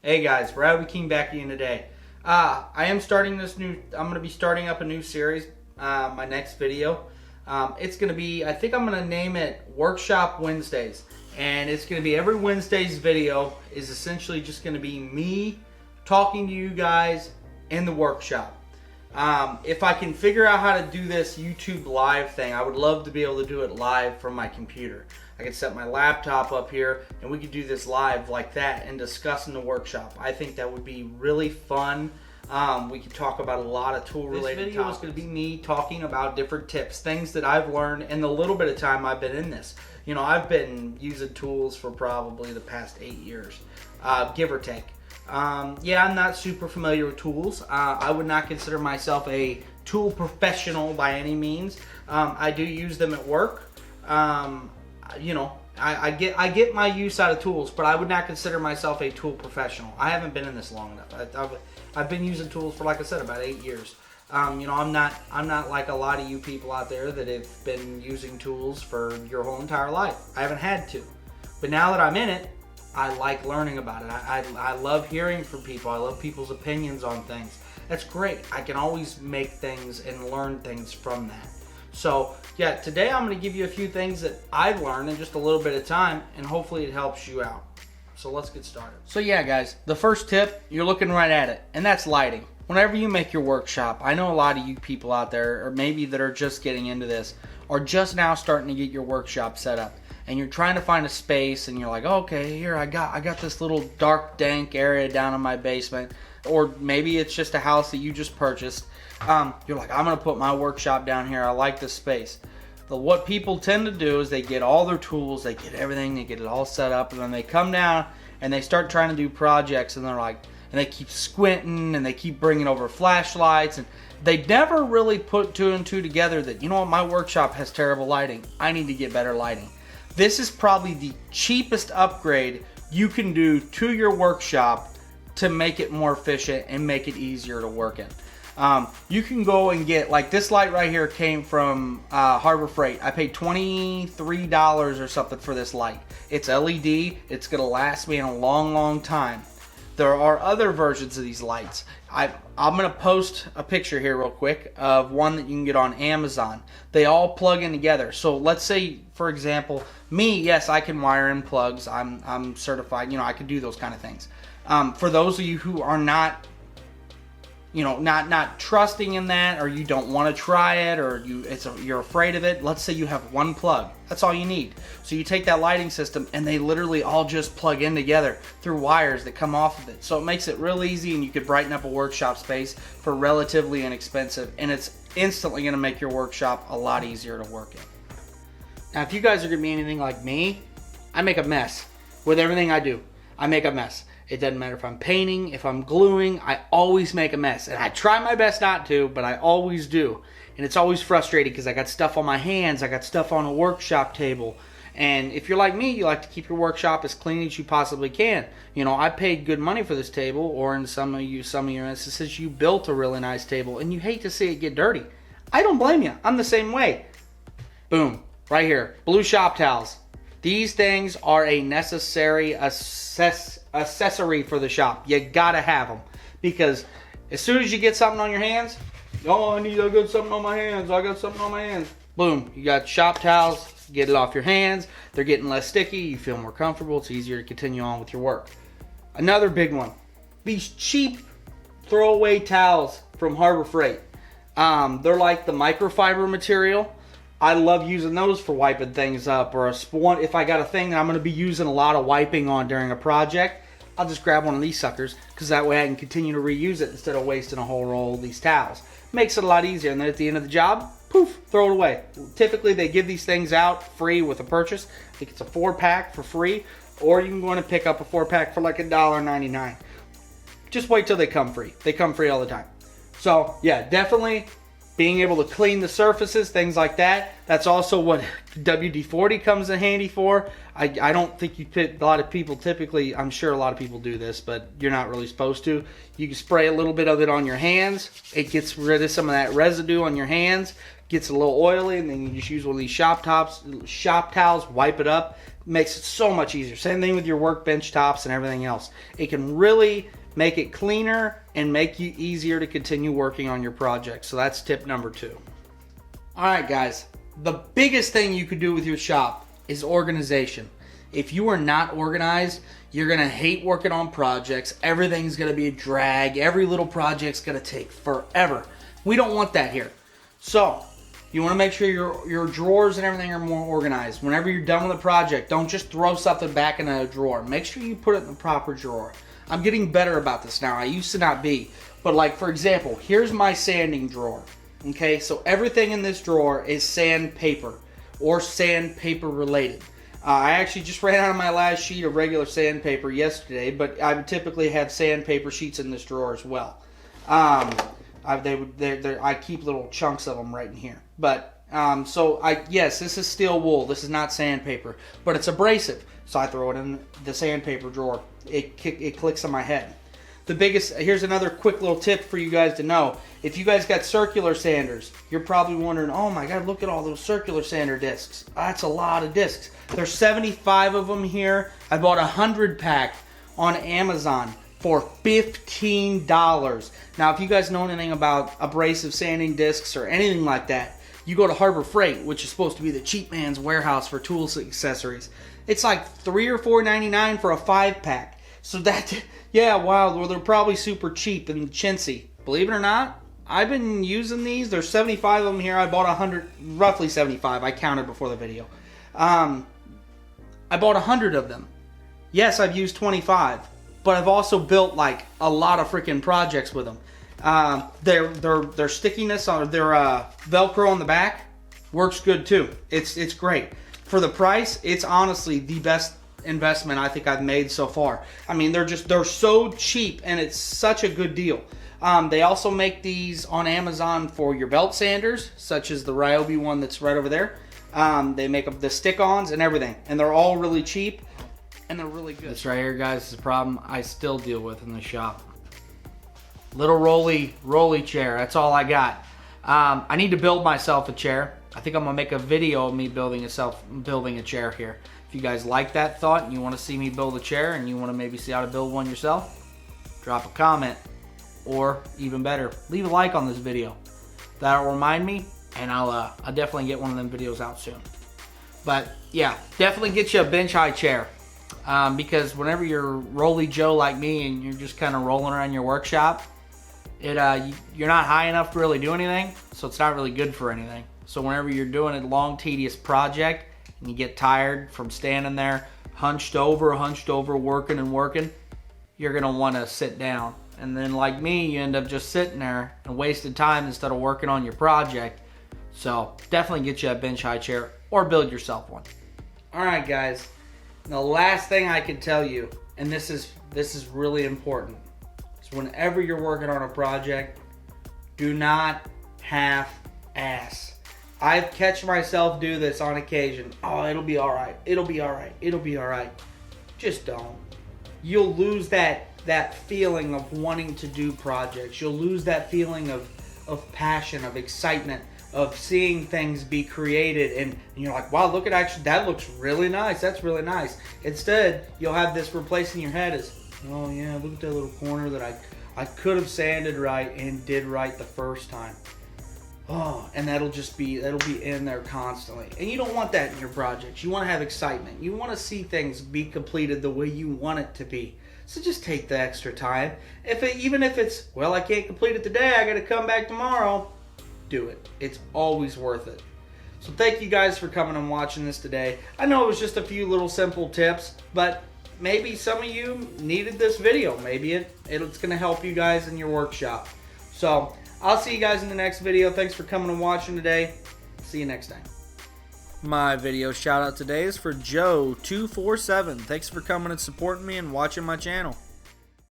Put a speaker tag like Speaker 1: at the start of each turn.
Speaker 1: Hey guys, RYOBI King back again today. I'm going to be starting up a new series, my next video. It's going to be, I think I'm going to name it Workshop Wednesdays. And it's going to be every Wednesday's video is essentially just going to be me talking to you guys in the workshop. If I can figure out how to do this YouTube live thing, I would love to be able to do it live from my computer. I could set my laptop up here and we could do this live like that and discuss in the workshop. I think that would be really fun. We could talk about a lot of tool related topics. This video is going to be me talking about different tips, things that I've learned in the little bit of time I've been in this. You know, I've been using tools for probably the past 8 years, give or take. Yeah, I'm not super familiar with tools. I would not consider myself a tool professional by any means. I do use them at work. You know, I get my use out of tools, but I would not consider myself a tool professional. I haven't been in this long enough. I've been using tools for, like I said, about 8 years. You know, I'm not like a lot of you people out there that have been using tools for your whole entire life. I haven't had to, but now that I'm in it, I like learning about it. I love hearing from people. I love people's opinions on things. That's great. I can always make things and learn things from that. So yeah, today I'm going to give you a few things that I've learned in just a little bit of time, and hopefully it helps you out. So let's get started. So yeah guys, the first tip, you're looking right at it, and that's lighting. Whenever you make your workshop, I know a lot of you people out there, or maybe that are just getting into this, are just now starting to get your workshop set up. And you're trying to find a space, and you're like, okay, here I got this little dark, dank area down in my basement, or maybe it's just a house that you just purchased. You're like, I'm gonna put my workshop down here. I like this space. But what people tend to do is they get all their tools, they get everything, they get it all set up, and then they come down and they start trying to do projects, and they're like, and they keep squinting and they keep bringing over flashlights, and they never really put two and two together that, you know what, my workshop has terrible lighting. I need to get better lighting. This is probably the cheapest upgrade you can do to your workshop to make it more efficient and make it easier to work in. You can go and get, like this light right here came from Harbor Freight. I paid $23 or something for this light. It's LED. It's going to last me a long, long time. There are other versions of these lights. I'm going to post a picture here real quick of one that you can get on Amazon. They all plug in together. So let's say, for example, me, yes, I can wire in plugs. I'm certified. You know, I can do those kind of things. For those of you who are not, you know, not trusting in that, or you don't want to try it, or you're afraid of it. Let's say you have one plug. That's all you need. So you take that lighting system and they literally all just plug in together through wires that come off of it. So it makes it real easy, and you could brighten up a workshop space for relatively inexpensive, and it's instantly going to make your workshop a lot easier to work in. Now, if you guys are going to be anything like me, I make a mess with everything I do. I make a mess. It doesn't matter if I'm painting, if I'm gluing, I always make a mess. And I try my best not to, but I always do. And it's always frustrating because I got stuff on my hands, I got stuff on a workshop table. And if you're like me, you like to keep your workshop as clean as you possibly can. You know, I paid good money for this table, or in some of your instances, you built a really nice table and you hate to see it get dirty. I don't blame you. I'm the same way. Boom, right here, blue shop towels. These things are a necessary accessory for the shop. You gotta have them, because as soon as you get something on your hands, oh, I got something on my hands. I got something on my hands. Boom, you got shop towels. Get it off your hands. They're getting less sticky. You feel more comfortable. It's easier to continue on with your work. Another big one: these cheap throwaway towels from Harbor Freight. They're like the microfiber material. I love using those for wiping things up, or if I got a thing that I'm going to be using a lot of wiping on during a project, I'll just grab one of these suckers, because that way I can continue to reuse it instead of wasting a whole roll of these towels. Makes it a lot easier, and then at the end of the job, poof, throw it away. Typically they give these things out free with a purchase. I think it's a 4-pack for free, or you can go in and pick up a 4-pack for like $1.99. Just wait till they come free. They come free all the time. So yeah, definitely being able to clean the surfaces, things like that. That's also what WD-40 comes in handy for. I don't think a lot of people typically, I'm sure a lot of people do this, but you're not really supposed to. You can spray a little bit of it on your hands. It gets rid of some of that residue on your hands. gets a little oily, and then you just use one of these shop towels, wipe it up. Makes it so much easier. Same thing with your workbench tops and everything else. It can really make it cleaner and make you easier to continue working on your project. So that's tip number 2. All right, guys. The biggest thing you could do with your shop is organization. If you are not organized, you're going to hate working on projects. Everything's going to be a drag. Every little project's going to take forever. We don't want that here. So you want to make sure your drawers and everything are more organized. Whenever you're done with a project, don't just throw something back in a drawer. Make sure you put it in the proper drawer. I'm getting better about this now. I used to not be. But like, for example, here's my sanding drawer. Okay, so everything in this drawer is sandpaper or sandpaper related. I actually just ran out of my last sheet of regular sandpaper yesterday, but I would typically have sandpaper sheets in this drawer as well. I keep little chunks of them right in here. But yes, this is steel wool. This is not sandpaper, but it's abrasive, so I throw it in the sandpaper drawer. It clicks on my head. Here's another quick little tip for you guys to know. If you guys got circular sanders, you're probably wondering, oh my God, look at all those circular sander discs. That's a lot of discs. There's 75 of them here. I bought a 100-pack on Amazon for $15. Now, if you guys know anything about abrasive sanding discs or anything like that, you go to Harbor Freight, which is supposed to be the cheap man's warehouse for tools and accessories. It's like $3 or $4.99 for a 5-pack. So yeah, wow, well, they're probably super cheap and chintzy. Believe it or not, I've been using these. There's 75 of them here. I bought 100, roughly 75. I counted before the video. I bought 100 of them. Yes, I've used 25, but I've also built like a lot of freaking projects with them. Their stickiness on their Velcro on the back works good too. It's great. For the price, it's honestly the best investment I think I've made so far. I mean, they're so cheap, and it's such a good deal. They also make these on Amazon for your belt sanders, such as the RYOBI one that's right over there. They make the stick-ons and everything, and they're all really cheap, and they're really good. This right here, guys, is a problem I still deal with in the shop. Little rolly chair. That's all I got. I need to build myself a chair. I think I'm gonna make a video of me building a chair here. If you guys like that thought and you want to see me build a chair and you want to maybe see how to build one yourself, drop a comment, or even better, leave a like on this video. That'll remind me, and I'll definitely get one of them videos out soon. But yeah, definitely get you a bench high chair, because whenever you're rolly Joe like me and you're just kind of rolling around your workshop, you're not high enough to really do anything, so it's not really good for anything. So whenever you're doing a long, tedious project and you get tired from standing there hunched over, working, you're going to want to sit down. And then like me, you end up just sitting there and wasting time instead of working on your project. So definitely get you a bench high chair or build yourself one. All right, guys. The last thing I can tell you, and this is really important, is whenever you're working on a project, do not half-ass. I catch myself do this on occasion. Oh, it'll be all right. It'll be all right. It'll be all right. Just don't. You'll lose that feeling of wanting to do projects. You'll lose that feeling of passion, of excitement, of seeing things be created, and you're like, wow, look at actually, that looks really nice. That's really nice. Instead, you'll have this replaced in your head as, oh yeah, look at that little corner that I could have sanded right and did right the first time. Oh, and that'll be in there constantly. And you don't want that in your projects. You want to have excitement. You want to see things be completed the way you want it to be. So just take the extra time. Even if it's, well, I can't complete it today, I got to come back tomorrow. Do it. It's always worth it. So thank you guys for coming and watching this today. I know it was just a few little simple tips, but maybe some of you needed this video. Maybe it's going to help you guys in your workshop. So I'll see you guys in the next video. Thanks for coming and watching today. See you next time. My video shout out today is for Joe247. Thanks for coming and supporting me and watching my channel.